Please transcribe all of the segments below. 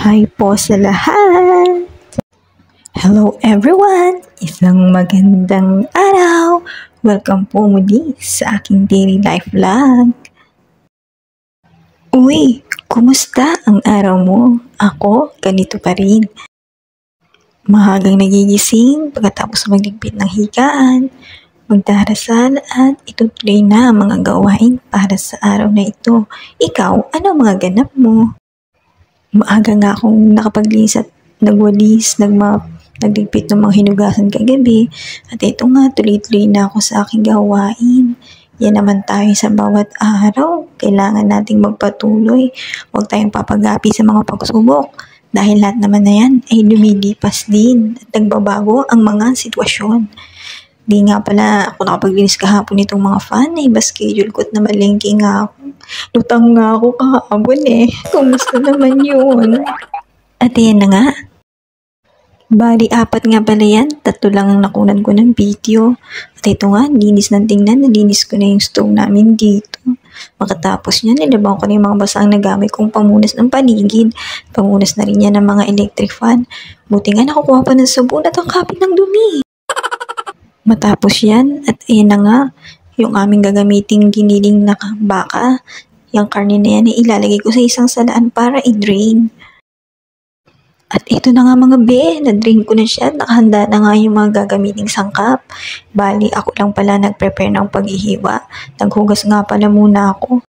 Hi po sa lahat! Hello everyone! Isang magandang araw! Welcome po muli sa aking daily life vlog. Uy, kumusta ang araw mo? Ako, ganito pa rin. Mahagang nagigising pagkatapos magligpit ng higaan, magdarasal at itutuloy na ang mga gawain para sa araw na ito. Ikaw, ano ang mga ganap mo? Maaga nga akong nakapaglinis at nagwalis, nagligpit ng mga hinugasan kagabi. At ito nga, tuloy-tuloy na ako sa aking gawain. Yan naman tayo sa bawat araw. Kailangan nating magpatuloy. Huwag tayong papagapi sa mga pagsubok. Dahil lahat naman na yan ay lumilipas din at nagbabago ang mga sitwasyon. Di nga pala ako nakapaglinis kahapon nitong mga fan, iba schedule ko at namalengke nga ako. Lutang nga ako kahapon eh. Kumusta naman yun? At yan na nga. Bali, 4 nga pala yan. 3 lang ang nakunan ko ng video. At ito nga, linis ng tingnan. Nalinis ko na yung stove namin dito. Makatapos niya, nilabang ko na yung mga basang nagamit kong pamunas ng paligid. Pamunas na rin yan ng mga electric fan. Buti nga nakukuha pa ng sabon at ang kapit ng dumi. Matapos yan, at ayan na nga, yung aming gagamiting giniling na baka, yung karne na yan, ilalagay ko sa isang salaan para i-drain. At ito na nga mga be, na-drain ko na siya, nakahanda na nga yung mga gagamiting sangkap. Bali, ako lang pala nag-prepare ng paghihiwa. Naghugas nga pala muna ako.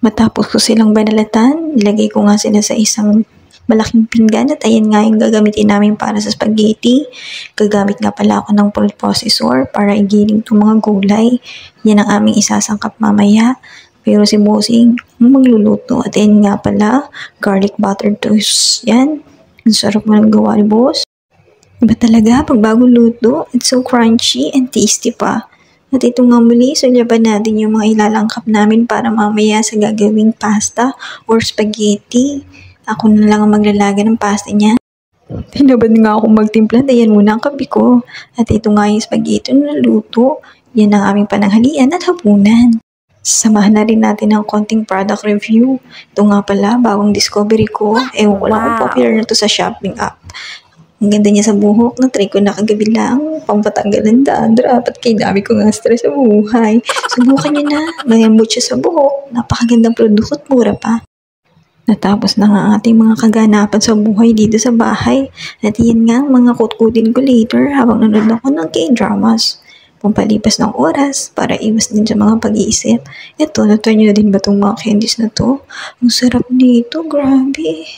Matapos ko silang banalatan, nilagay ko nga sila sa isang malaking pinggan at ayan nga yung gagamitin namin para sa spaghetti. Gagamit nga pala ako ng food processor para igiling itong mga gulay. Yan ang aming isasangkap mamaya. Pero si Bossing magluluto. At ayan nga pala, garlic butter toast. Yan. Ang sarap mo ng gawa ni Boss. Iba talaga pag bagong luto. It's so crunchy and tasty pa. At ito nga muli, sulyaban natin yung mga ilalangkap namin para mamaya sa gagawing pasta or spaghetti. Ako na lang ang maglalaga ng pasta niya. Tinabad nga akong magtimpla, dayan muna ang kape ko. At ito nga yung spaghetti na naluto. Yan ang aming pananghalian at hapunan. Samahan na rin natin ng konting product review. Ito nga pala, bagong discovery ko. Wala kong popular na to sa shopping app. Ang ganda niya sa buhok. Na-try ko na kagabi lang. Pampatanggal ng dandruff. At kay dami ko nga stress sa buhay. Subukan niyo na. Mayambot siya sa buhok. Napakagandang produkto at mura pa. Natapos na nga ating mga kaganapan sa buhay dito sa bahay. At yan nga, mga kutkutin ko later habang nanonood ako ng K-dramas. Pampalipas ng oras para iwas din sa mga pag-iisip. Ito, natry nyo na din ba itong mga candies na to? Ang sarap nito, grabe.